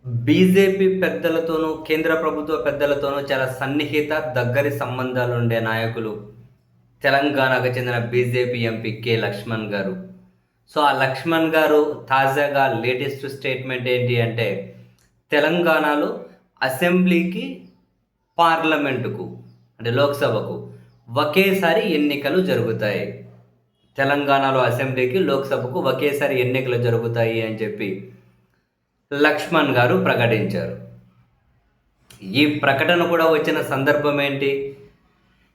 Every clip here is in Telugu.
బీజేపీ పెద్దలతోనూ, కేంద్ర ప్రభుత్వ పెద్దలతోనూ చాలా సన్నిహిత, దగ్గరి సంబంధాలుండే నాయకులు తెలంగాణకు చెందిన బీజేపీ ఎంపీ లక్ష్మణ్ గారు. సో, ఆ లక్ష్మణ్ గారు తాజాగా లేటెస్ట్ స్టేట్మెంట్ ఏంటి అంటే, తెలంగాణలో అసెంబ్లీకి, పార్లమెంటుకు అంటే లోక్సభకు ఒకేసారి ఎన్నికలు జరుగుతాయి. తెలంగాణలో అసెంబ్లీకి, లోక్సభకు ఒకేసారి ఎన్నికలు జరుగుతాయి అని చెప్పి లక్ష్మణ్ గారు ప్రకటించారు. ఈ ప్రకటన కూడా వచ్చిన సందర్భం ఏంటి?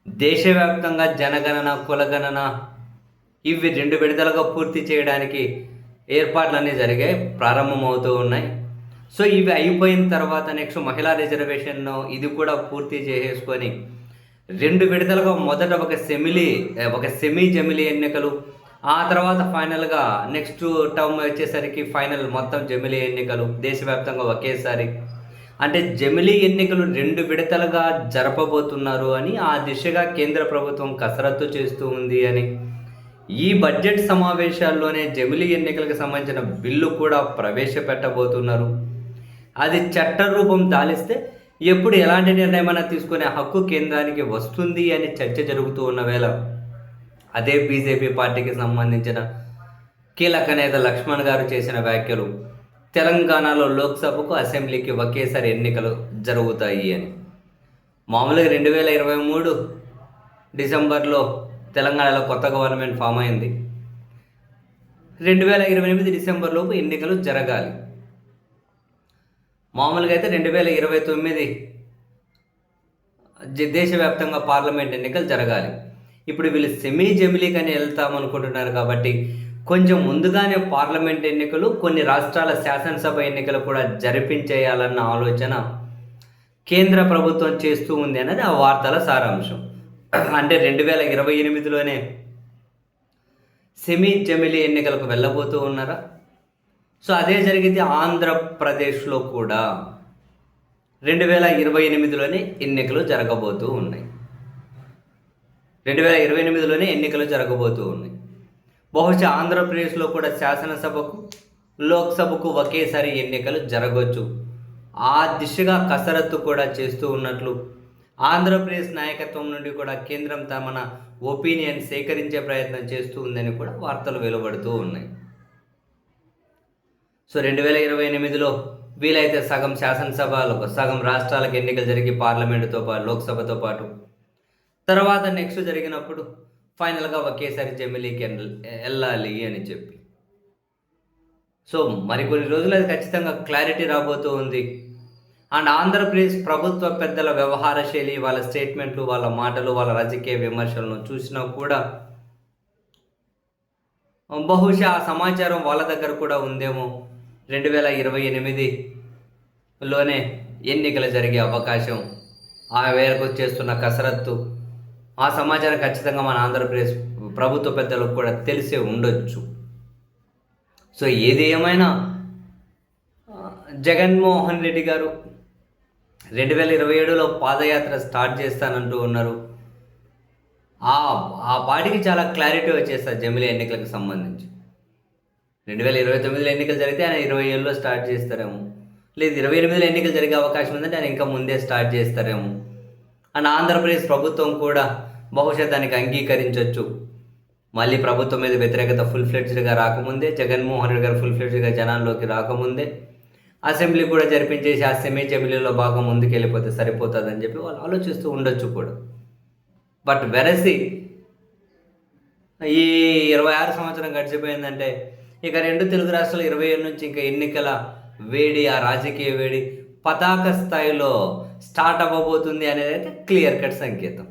దేశవ్యాప్తంగా జనగణన, కులగణన ఇవి 2 విడతలుగా పూర్తి చేయడానికి ఏర్పాట్లన్నీ జరిగాయి, ప్రారంభమవుతూ ఉన్నాయి. సో, ఇవి అయిపోయిన తర్వాత నెక్స్ట్ మహిళా రిజర్వేషన్ ఇది కూడా పూర్తి చేసేసుకొని 2 విడతలుగా మొదట ఒక సెమీ జమిలీ ఎన్నికలు, ఆ తర్వాత ఫైనల్‌గా నెక్స్ట్ టర్మ్ వచ్చేసరికి ఫైనల్ మొత్తం జమిలీ ఎన్నికలు దేశవ్యాప్తంగా ఒకేసారి. అంటే జమిలీ ఎన్నికలు 2 విడతలుగా జరపబోతున్నారు అని, ఆ దిశగా కేంద్ర ప్రభుత్వం కసరత్తు చేస్తూ ఉంది అని, ఈ బడ్జెట్ సమావేశాల్లోనే జమిలీ ఎన్నికలకు సంబంధించిన బిల్లు కూడా ప్రవేశపెట్టబోతున్నారు. అది చట్టరూపం దాలిస్తే ఎప్పుడు ఎలాంటి నిర్ణయమైనా తీసుకునే హక్కు కేంద్రానికి వస్తుంది అని చర్చ జరుగుతూ ఉన్న వేళ, అదే బీజేపీ పార్టీకి సంబంధించిన కీలక నేత లక్ష్మణ్ గారు చేసిన వ్యాఖ్యలు తెలంగాణలో లోక్సభకు, అసెంబ్లీకి ఒకేసారి ఎన్నికలు జరుగుతాయి అని. మామూలుగా 2023 డిసెంబర్లో తెలంగాణలో కొత్త గవర్నమెంట్ ఫామ్ అయింది. 2028 డిసెంబర్లోపు ఎన్నికలు జరగాలి. మామూలుగా అయితే 2029 దేశవ్యాప్తంగా పార్లమెంట్ ఎన్నికలు జరగాలి. ఇప్పుడు వీళ్ళు సెమీ జమిలీకని వెళ్తామనుకుంటున్నారు కాబట్టి కొంచెం ముందుగానే పార్లమెంట్ ఎన్నికలు, కొన్ని రాష్ట్రాల శాసనసభ ఎన్నికలు కూడా జరిపించేయాలన్న ఆలోచన కేంద్ర ప్రభుత్వం చేస్తూ ఉంది అనేది ఆ వార్తల సారాంశం. అంటే 2028లోనే సెమీ జమిలీ ఎన్నికలకు వెళ్ళబోతూ ఉన్నారా? సో, అదే జరిగితే ఆంధ్రప్రదేశ్లో కూడా 2028లోనే ఎన్నికలు జరగబోతూ ఉన్నాయి. 2028లోనే ఎన్నికలు జరగబోతూ ఉన్నాయి. బహుశా ఆంధ్రప్రదేశ్లో కూడా శాసనసభకు, లోక్సభకు ఒకేసారి ఎన్నికలు జరగవచ్చు. ఆ దిశగా కసరత్తు కూడా చేస్తూ ఉన్నట్లు ఆంధ్రప్రదేశ్ నాయకత్వం నుండి కూడా కేంద్రం తమ ఒపీనియన్ సేకరించే ప్రయత్నం చేస్తూ ఉందని కూడా వార్తలు వెలువడుతూ ఉన్నాయి. సో, 2028లో వీలైతే సగం శాసనసభలకు, సగం రాష్ట్రాలకు ఎన్నికలు జరిగి పార్లమెంటుతో పాటు, లోక్సభతో పాటు, తర్వాత నెక్స్ట్ జరిగినప్పుడు ఫైనల్గా ఒకేసారి జమిలీకి వెళ్ళాలి అని చెప్పి. సో, మరికొన్ని రోజులు అది ఖచ్చితంగా క్లారిటీ రాబోతూ ఉంది. అండ్ ఆంధ్రప్రదేశ్ ప్రభుత్వ పెద్దల వ్యవహార శైలి, వాళ్ళ స్టేట్మెంట్లు, వాళ్ళ మాటలు, వాళ్ళ రాజకీయ విమర్శలను చూసినా కూడా బహుశా ఆ సమాచారం వాళ్ళ దగ్గర కూడా ఉందేమో. 2028లోనే ఎన్నికలు జరిగే అవకాశం, ఆ మేరకు చేస్తున్న కసరత్తు, ఆ సమాచారం ఖచ్చితంగా మన ఆంధ్రప్రదేశ్ ప్రభుత్వ పెద్దలకు కూడా తెలిసే ఉండొచ్చు. సో, ఏది ఏమైనా జగన్మోహన్ రెడ్డి గారు 2027లో పాదయాత్ర స్టార్ట్ చేస్తానంటూ ఉన్నారు. ఆ పార్టీకి చాలా క్లారిటీ వచ్చేస్తారు జమిలీ ఎన్నికలకు సంబంధించి. 2029లో ఎన్నికలు జరిగితే ఆయన 27లో స్టార్ట్ చేస్తారేమో, లేదు 28లో ఎన్నికలు జరిగే అవకాశం ఉందంటే ఆయన ఇంకా ముందే స్టార్ట్ చేస్తారేమో. అండ్ ఆంధ్రప్రదేశ్ ప్రభుత్వం కూడా బహుశా దానికి అంగీకరించవచ్చు. మళ్ళీ ప్రభుత్వం మీద వ్యతిరేకత ఫుల్ ఫ్లెడ్జ్డ్గా రాకముందే, జగన్మోహన్ రెడ్డి గారు ఫుల్ ఫ్లెడ్జ్డ్గా జనాల్లోకి రాకముందే అసెంబ్లీ కూడా జరిపించేసి ఆ సెమీ జమిలీలో భాగం ముందుకు వెళ్ళిపోతే సరిపోతుందని చెప్పి వాళ్ళు ఆలోచిస్తూ ఉండొచ్చు కూడా. బట్ వెరసి ఈ 26 సంవత్సరం గడిచిపోయిందంటే ఇక 2 తెలుగు రాష్ట్రాలు 27 నుంచి ఇంకా ఎన్నికల వేడి, ఆ రాజకీయ వేడి పతాక స్థాయిలో స్టార్ట్ అవ్వబోతుంది అనేది అయితే క్లియర్ కట్ సంకేతం.